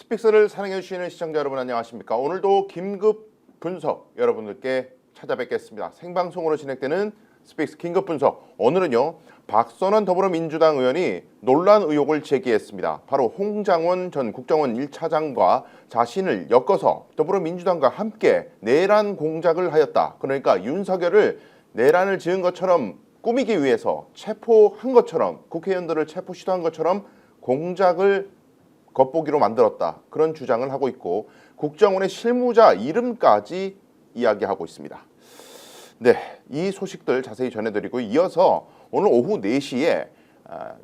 스픽스를 사랑해주시는 시청자 여러분 안녕하십니까. 오늘도 긴급 분석 여러분들께 찾아뵙겠습니다. 생방송으로 진행되는 스픽스 긴급 분석. 오늘은요, 박선원 더불어민주당 의원이 논란 의혹을 제기했습니다. 바로 홍장원 전 국정원 1차장과 자신을 엮어서 더불어민주당과 함께 내란 공작을 하였다. 그러니까 윤석열을 내란을 지은 것처럼 꾸미기 위해서 체포한 것처럼, 국회의원들을 체포 시도한 것처럼 공작을 겉보기로 만들었다. 그런 주장을 하고 있고 국정원의 실무자 이름까지 이야기하고 있습니다. 네, 이 소식들 자세히 전해드리고 이어서 오늘 오후 4시에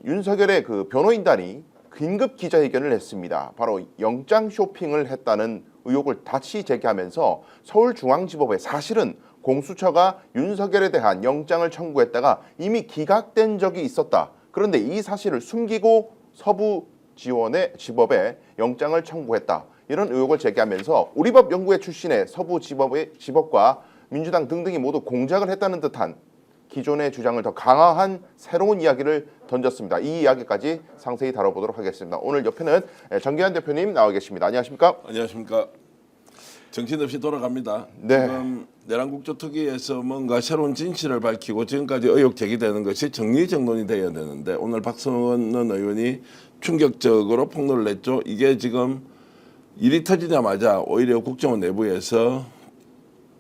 윤석열의 그 변호인단이 긴급 기자회견을 했습니다. 바로 영장 쇼핑을 했다는 의혹을 다시 제기하면서 서울중앙지법에 사실은 공수처가 윤석열에 대한 영장을 청구했다가 이미 기각된 적이 있었다. 그런데 이 사실을 숨기고 서부지원의 지법에 영장을 청구했다. 이런 의혹을 제기하면서 우리법 연구회 출신의 서부지법과 민주당 등등이 모두 공작을 했다는 듯한 기존의 주장을 더 강화한 새로운 이야기를 던졌습니다. 이 이야기까지 상세히 다뤄보도록 하겠습니다. 오늘 옆에는 정기환 대표님 나와 계십니다. 안녕하십니까? 안녕하십니까? 정신없이 돌아갑니다. 네. 지금 내란국조특위에서 뭔가 새로운 진실을 밝히고 지금까지 의혹 제기되는 것이 정리정돈이 되어야 되는데 오늘 박선원 의원이 충격적으로 폭로를 했죠. 이게 지금 일이 터지자마자 오히려 국정원 내부에서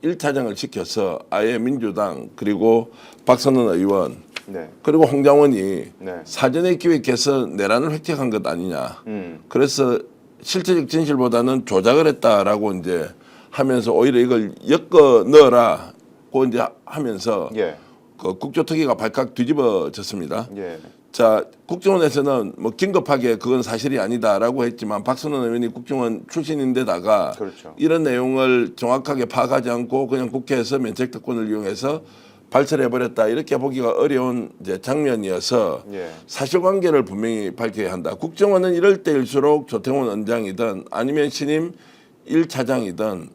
1차장을 시켜서 아예 민주당 그리고 박선원 의원 네. 그리고 홍장원이 네. 사전에 기획해서 내란을 획득한 것 아니냐. 그래서 실질적 진실보다는 조작을 했다라고 이제 하면서 오히려 이걸 엮어 넣어라고 이제 하면서 예. 그 국조특위가 발칵 뒤집어졌습니다. 예. 자, 국정원에서는 뭐 긴급하게 그건 사실이 아니다라고 했지만 박선원 의원이 국정원 출신인데다가 그렇죠. 이런 내용을 정확하게 파악하지 않고 그냥 국회에서 면책특권을 이용해서 발설해버렸다 이렇게 보기가 어려운 이제 장면이어서 예. 사실관계를 분명히 밝혀야 한다. 국정원은 이럴 때일수록 조태원 원장이든 아니면 신임 1차장이든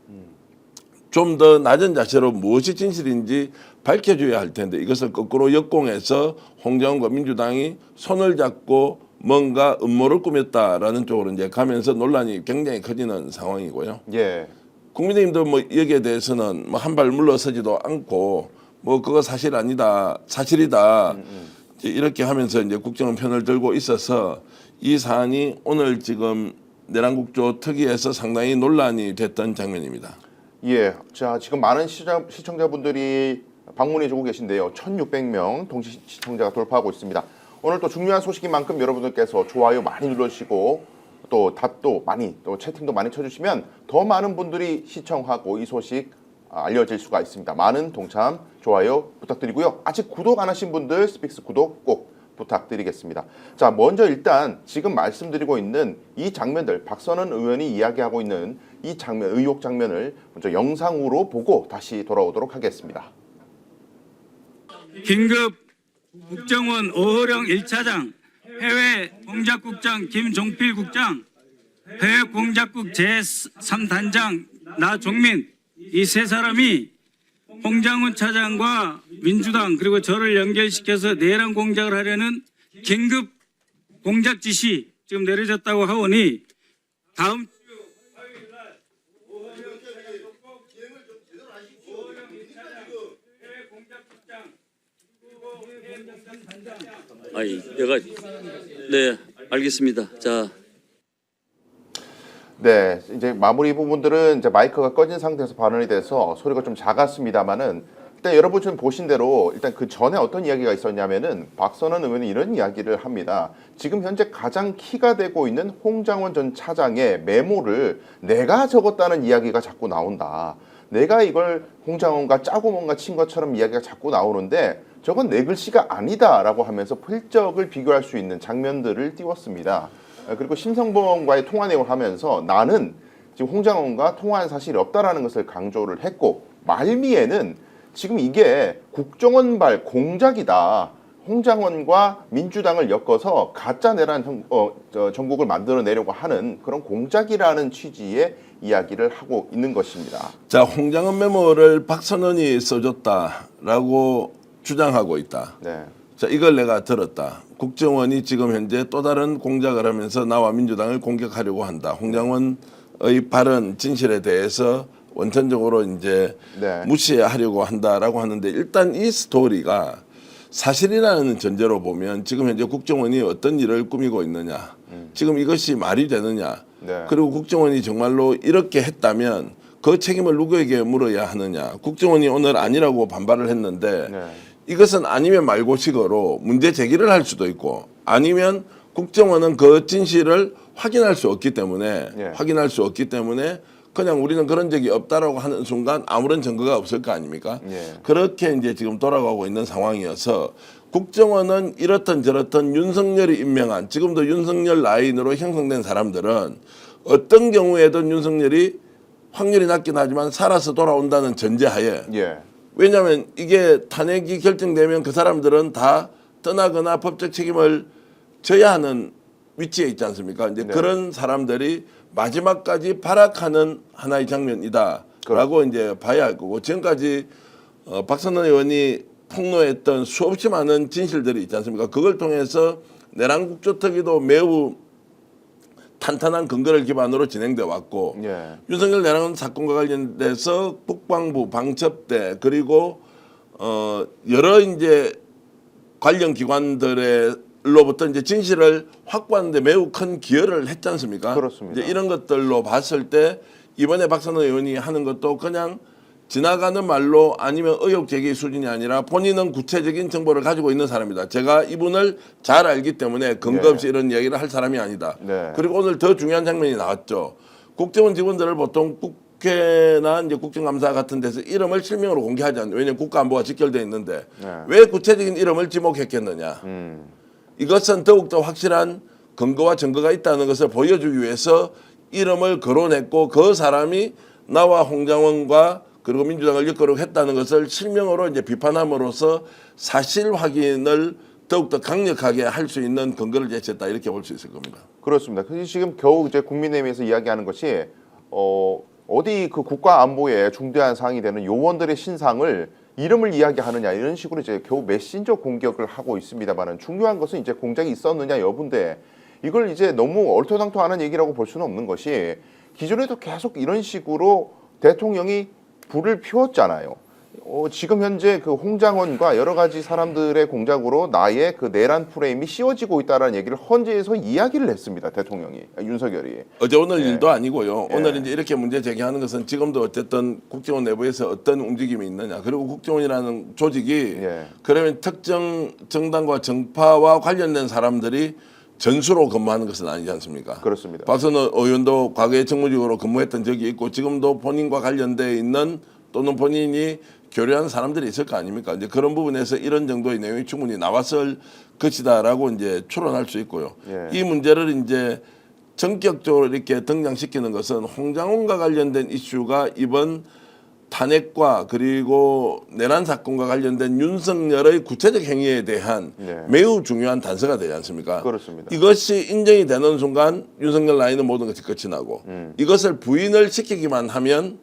좀 더 낮은 자세로 무엇이 진실인지 밝혀줘야 할 텐데 이것을 거꾸로 역공해서 홍장원과 민주당이 손을 잡고 뭔가 음모를 꾸몄다라는 쪽으로 이제 가면서 논란이 굉장히 커지는 상황이고요. 예. 국민의힘도 뭐 여기에 대해서는 뭐 한 발 물러서지도 않고 뭐 그거 사실 아니다, 사실이다 이렇게 하면서 이제 국정원 편을 들고 있어서 이 사안이 오늘 지금 내란국조특위에서 상당히 논란이 됐던 장면입니다. 예. 자, 지금 많은 시청자분들이 방문해주고 계신데요. 1,600명 동시 시청자가 돌파하고 있습니다. 오늘 또 중요한 소식인 만큼 여러분들께서 좋아요 많이 눌러주시고 또 답도 많이 또 채팅도 많이 쳐주시면 더 많은 분들이 시청하고 이 소식 알려질 수가 있습니다. 많은 동참, 좋아요 부탁드리고요. 아직 구독 안 하신 분들 스픽스 구독 꼭 부탁드리겠습니다. 자, 먼저 일단 지금 말씀드리고 있는 이 장면들, 박선원 의원이 이야기하고 있는 이 장면, 의혹 장면을 먼저 영상으로 보고 다시 돌아오도록 하겠습니다. 긴급 국정원 오호령 1차장, 해외 공작국장 김종필 국장, 해외 공작국 제3단장 나종민 이 세 사람이 홍장원 차장과 민주당 그리고 저를 연결시켜서 내란 공작을 하려는 긴급 공작 지시 지금 내려졌다고 하오니 다음 주 화요일 날 오호령 1차장, 해외 공작국장 내가 네 알겠습니다. 자. 네, 이제 마무리 부분들은 이제 마이크가 꺼진 상태에서 발언이 돼서 소리가 좀 작았습니다만은 일단 여러분 좀 보신 대로 일단 그 전에 어떤 이야기가 있었냐면은 박선원 의원이 이런 이야기를 합니다. 지금 현재 가장 키가 되고 있는 홍장원 전 차장의 메모를 내가 적었다는 이야기가 자꾸 나온다. 내가 이걸 홍장원과 짜고 뭔가 친 것처럼 이야기가 자꾸 나오는데 저건 내 글씨가 아니다라고 하면서 필적을 비교할 수 있는 장면들을 띄웠습니다. 그리고 심성범과의 통화 내용을 하면서 나는 지금 홍장원과 통화한 사실이 없다라는 것을 강조를 했고 말미에는 지금 이게 국정원발 공작이다. 홍장원과 민주당을 엮어서 가짜 내란 전국을 만들어내려고 하는 그런 공작이라는 취지의 이야기를 하고 있는 것입니다. 자, 홍장원 메모를 박선원이 써줬다라고 주장하고 있다. 네. 자, 이걸 내가 들었다. 국정원이 지금 현재 또 다른 공작을 하면서 나와 민주당을 공격하려고 한다. 홍장원의 발언 진실에 대해서 원천적으로 이제 네. 무시하려고 한다라고 하는데 일단 이 스토리가 사실이라는 전제로 보면 지금 현재 국정원이 어떤 일을 꾸미고 있느냐. 지금 이것이 말이 되느냐. 네. 그리고 국정원이 정말로 이렇게 했다면 그 책임을 누구에게 물어야 하느냐. 국정원이 오늘 아니라고 반발을 했는데 네. 이것은 아니면 말고식으로 문제 제기를 할 수도 있고 아니면 국정원은 그 진실을 확인할 수 없기 때문에 그냥 우리는 그런 적이 없다라고 하는 순간 아무런 증거가 없을 거 아닙니까? 예. 그렇게 이제 지금 돌아가고 있는 상황이어서 국정원은 이렇든 저렇든 윤석열이 임명한 지금도 윤석열 라인으로 형성된 사람들은 어떤 경우에든 윤석열이 확률이 낮긴 하지만 살아서 돌아온다는 전제하에 예. 왜냐하면 이게 탄핵이 결정되면 그 사람들은 다 떠나거나 법적 책임을 져야 하는 위치에 있지 않습니까? 이제 네. 그런 사람들이 마지막까지 발악하는 하나의 장면이다라고 이제 봐야 할 거고 지금까지 박선원 의원이 폭로했던 수없이 많은 진실들이 있지 않습니까? 그걸 통해서 내란 국조특위도 매우 탄탄한 근거를 기반으로 진행돼 왔고 예. 윤석열 내란 사건과 관련돼서 국방부, 방첩대 그리고 여러 이제 관련 기관들로부터 이제 진실을 확보하는데 매우 큰 기여를 했지 않습니까? 그렇습니다. 이제 이런 것들로 봤을 때 이번에 박선호 의원이 하는 것도 그냥 지나가는 말로 아니면 의혹 제기 수준이 아니라 본인은 구체적인 정보를 가지고 있는 사람이다. 제가 이분을 잘 알기 때문에 근거 없이 이런 이야기를 할 사람이 아니다. 네. 그리고 오늘 더 중요한 장면이 나왔죠. 국정원 직원들을 보통 국회나 이제 국정감사 같은 데서 이름을 실명으로 공개하지 않는. 왜냐하면 국가안보가 직결돼 있는데 네. 왜 구체적인 이름을 지목했겠느냐. 이것은 더욱더 확실한 근거와 증거가 있다는 것을 보여주기 위해서 이름을 거론했고 그 사람이 나와 홍장원과 그리고 민주당을 이끌고 했다는 것을 실명으로 이제 비판함으로써 사실 확인을 더욱더 강력하게 할 수 있는 근거를 제시했다 이렇게 볼 수 있을 겁니다. 그렇습니다. 그래서 지금 겨우 이제 국민의힘에서 이야기하는 것이 어디 그 국가 안보에 중대한 사항이 되는 요원들의 신상을 이름을 이야기하느냐 이런 식으로 이제 겨우 메신저 공격을 하고 있습니다만은 중요한 것은 이제 공작이 있었느냐 여부인데 이걸 이제 너무 얼토당토하는 얘기라고 볼 수는 없는 것이 기존에도 계속 이런 식으로 대통령이 불을 피웠잖아요. 지금 현재 그 홍장원과 여러 가지 사람들의 공작으로 나의 그 내란 프레임이 씌워지고 있다라는 얘기를 헌재에서 이야기를 했습니다. 대통령이 윤석열이. 어제 오늘 예. 일도 아니고요. 예. 오늘 이제 이렇게 문제 제기하는 것은 지금도 어쨌든 국정원 내부에서 어떤 움직임이 있느냐. 그리고 국정원이라는 조직이 예. 그러면 특정 정당과 정파와 관련된 사람들이 전수로 근무하는 것은 아니지 않습니까? 그렇습니다. 박선호 의원도 과거에 정무직으로 근무했던 적이 있고 지금도 본인과 관련돼 있는 또는 본인이 교류하는 사람들이 있을 거 아닙니까? 이제 그런 부분에서 이런 정도의 내용이 충분히 나왔을 것이다라고 이제 추론할 수 있고요. 예. 이 문제를 이제 전격적으로 이렇게 등장시키는 것은 홍장원과 관련된 이슈가 이번 탄핵과 그리고 내란 사건과 관련된 윤석열의 구체적 행위에 대한 네. 매우 중요한 단서가 되지 않습니까? 그렇습니다. 이것이 인정이 되는 순간 윤석열 라인은 모든 것이 끝이 나고 이것을 부인을 시키기만 하면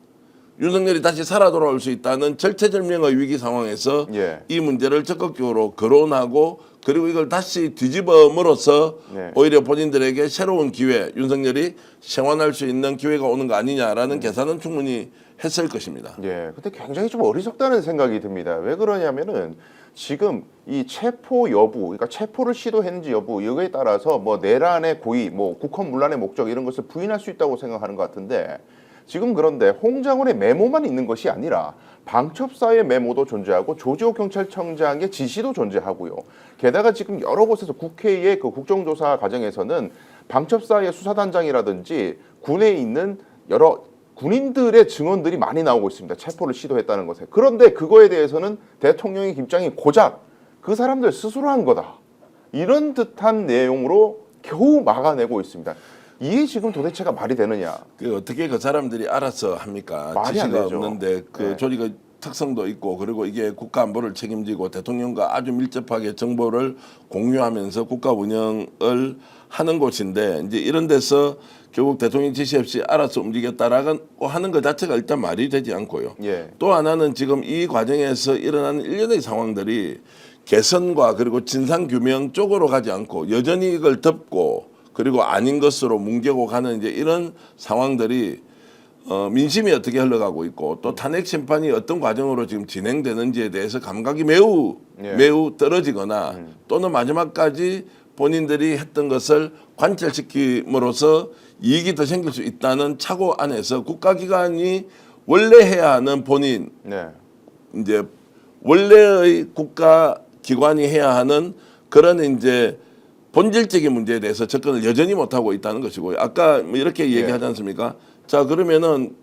윤석열이 다시 살아 돌아올 수 있다는 절체절명의 위기 상황에서 예. 이 문제를 적극적으로 거론하고 그리고 이걸 다시 뒤집어므로써 네. 오히려 본인들에게 새로운 기회, 윤석열이 생환할 수 있는 기회가 오는 거 아니냐라는 계산은 충분히 했을 것입니다. 예, 근데 굉장히 좀 어리석다는 생각이 듭니다. 왜 그러냐면은 지금 이 체포 여부, 그러니까 체포를 시도했는지 여부 이거에 따라서 뭐 내란의 고의, 뭐 국헌 문란의 목적 이런 것을 부인할 수 있다고 생각하는 것 같은데 지금 그런데 홍장원의 메모만 있는 것이 아니라 방첩사의 메모도 존재하고 조지호 경찰청장의 지시도 존재하고요. 게다가 지금 여러 곳에서 국회의 그 국정조사 과정에서는 방첩사의 수사단장이라든지 군에 있는 여러 군인들의 증언들이 많이 나오고 있습니다. 체포를 시도했다는 것에. 그런데 그거에 대해서는 대통령의 입장이 고작 그 사람들 스스로 한 거다. 이런 듯한 내용으로 겨우 막아내고 있습니다. 이게 지금 도대체가 말이 되느냐. 그 어떻게 그 사람들이 알아서 합니까? 말이 안 지시가 되죠. 없는데 그 네. 조직의 특성도 있고 그리고 이게 국가 안보를 책임지고 대통령과 아주 밀접하게 정보를 공유하면서 국가 운영을 하는 곳인데 이제 이런 데서 결국 대통령 지시 없이 알아서 움직였다라고 하는 것 자체가 일단 말이 되지 않고요. 예. 또 하나는 지금 이 과정에서 일어나는 일련의 상황들이 개선과 그리고 진상 규명 쪽으로 가지 않고 여전히 이걸 덮고 그리고 아닌 것으로 뭉개고 가는 이제 이런 상황들이 민심이 어떻게 흘러가고 있고 또 탄핵 심판이 어떤 과정으로 지금 진행되는지에 대해서 감각이 매우 떨어지거나 또는 마지막까지 본인들이 했던 것을 관철시킴으로써 이익이 더 생길 수 있다는 착오 안에서 국가기관이 원래 해야 하는 본인 네. 이제 원래의 국가기관이 해야 하는 그런 이제 본질적인 문제에 대해서 접근을 여전히 못하고 있다는 것이고요. 아까 뭐 이렇게 얘기하지 않습니까? 자 그러면은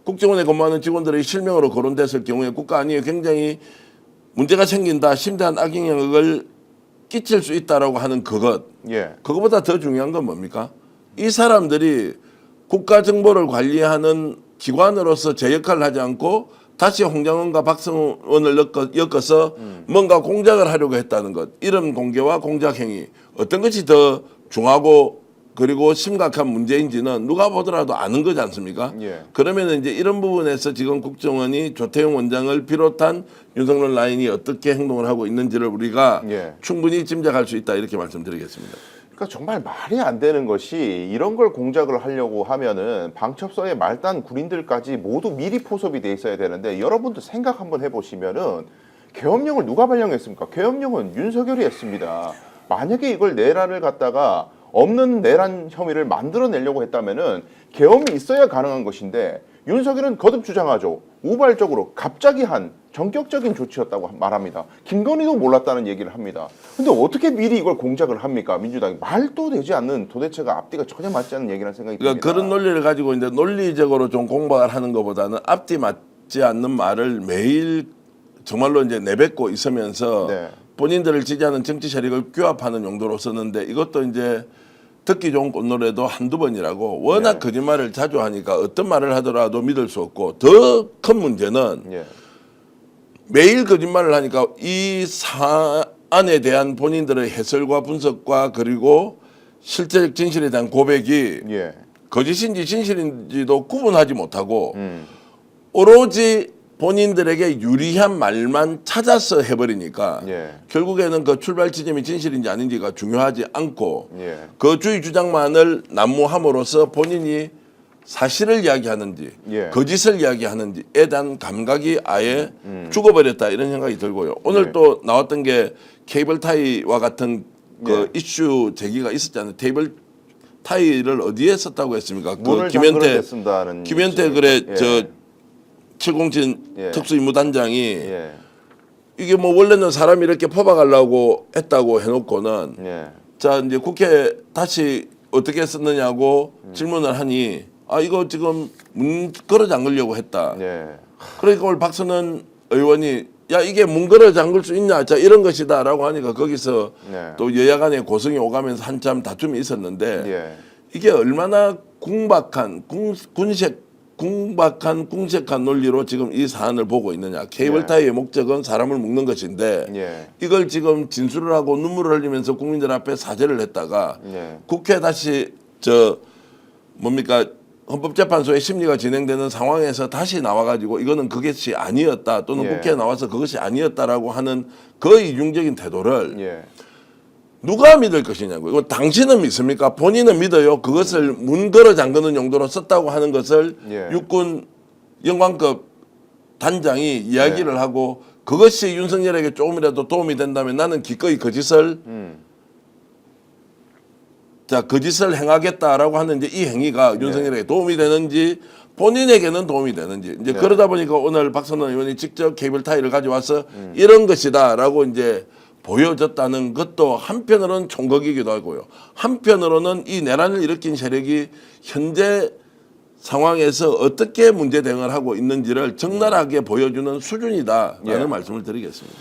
국정원에 근무하는 직원들의 실명으로 거론됐을 경우에 국가 안위에 굉장히 문제가 생긴다, 심대한 악영향을 끼칠 수 있다라고 하는 그것. 예. 그것보다 더 중요한 건 뭡니까? 이 사람들이 국가 정보를 관리하는 기관으로서 제 역할을 하지 않고 다시 홍장원과 박성원을 엮어서 뭔가 공작을 하려고 했다는 것. 이름 공개와 공작 행위. 어떤 것이 더 중하고 그리고 심각한 문제인지는 누가 보더라도 아는 거지 않습니까? 예. 그러면 이제 이런 부분에서 지금 국정원이 조태용 원장을 비롯한 윤석열 라인이 어떻게 행동을 하고 있는지를 우리가 예. 충분히 짐작할 수 있다 이렇게 말씀드리겠습니다. 그러니까 정말 말이 안 되는 것이 이런 걸 공작을 하려고 하면은 방첩소의 말단 군인들까지 모두 미리 포섭이 돼 있어야 되는데 여러분도 생각 한번 해보시면은 계엄령을 누가 발령했습니까? 계엄령은 윤석열이 했습니다. 만약에 이걸 내란을 갖다가 없는 내란 혐의를 만들어내려고 했다면은 계엄이 있어야 가능한 것인데 윤석열은 거듭 주장하죠. 우발적으로 갑자기 한 전격적인 조치였다고 말합니다. 김건희도 몰랐다는 얘기를 합니다. 근데 어떻게 미리 이걸 공작을 합니까? 민주당이 말도 되지 않는 도대체가 앞뒤가 전혀 맞지 않는 얘기라는 생각이 듭니다. 그러니까 그런 논리를 가지고 이제 논리적으로 좀 공박을 하는 것보다는 앞뒤 맞지 않는 말을 매일 정말로 이제 내뱉고 있으면서 네. 본인들을 지지하는 정치 세력을 규합하는 용도로 썼는데 이것도 이제 듣기 좋은 꽃노래도 한두 번이라고 워낙 거짓말을 자주 하니까 어떤 말을 하더라도 믿을 수 없고 더 큰 문제는 예. 매일 거짓말을 하니까 이 사안에 대한 본인들의 해설과 분석과 그리고 실제적 진실에 대한 고백이 예. 거짓인지 진실인지도 구분하지 못하고 오로지 본인들에게 유리한 말만 찾아서 해버리니까 예. 결국에는 그 출발 지점이 진실인지 아닌지가 중요하지 않고 예. 그 주의 주장만을 난무함으로써 본인이 사실을 이야기하는지 예. 거짓을 이야기하는지에 대한 감각이 아예 죽어버렸다 이런 생각이 들고요. 오늘 예. 또 나왔던 게 케이블 타이와 같은 그 예. 이슈 제기가 있었잖아요. 케이블 타이를 어디에 썼다고 했습니까? 문을 잠그랬습니다는 김현태 그래 예. 저 707 예. 특수임무단장이 예. 이게 뭐 원래는 사람이 이렇게 퍼박하려고 했다고 해놓고는 예. 자 이제 국회 다시 어떻게 썼느냐고 질문을 하니 아 이거 지금 문 걸어 잠그려고 했다. 예. 그러니까 오늘 박선원 의원이 야 이게 문 걸어 잠글 수 있냐 자 이런 것이다라고 하니까 거기서 네. 또 여야 간에 고성이 오가면서 한참 다툼이 있었는데 예. 이게 얼마나 궁박한 궁색한 논리로 지금 이 사안을 보고 있느냐. 케이블 타이의 목적은 사람을 묶는 것인데 예. 이걸 지금 진술을 하고 눈물을 흘리면서 국민들 앞에 사죄를 했다가 예. 국회 다시 뭡니까 헌법재판소의 심리가 진행되는 상황에서 다시 나와가지고 이거는 그것이 아니었다 또는 예. 국회에 나와서 그것이 아니었다라고 하는 그 이중적인 태도를 예. 누가 믿을 것이냐고요. 이거 당신은 믿습니까? 본인은 믿어요. 그것을 문 걸어 잠그는 용도로 썼다고 하는 것을 예. 육군 영관급 단장이 이야기를 하고 그것이 윤석열에게 조금이라도 도움이 된다면 나는 기꺼이 거짓을 거짓을 행하겠다라고 하는 이제 이 행위가 윤석열에게 도움이 되는지 본인에게는 도움이 되는지 이제 그러다 보니까 오늘 박선원 의원이 직접 케이블 타이를 가져와서 이런 것이다라고 이제 보여졌다는 것도 한편으로는 총극이기도 하고요. 한편으로는 이 내란을 일으킨 세력이 현재 상황에서 어떻게 문제 대응을 하고 있는지를 적나라하게 보여주는 수준이다라는 말씀을 드리겠습니다.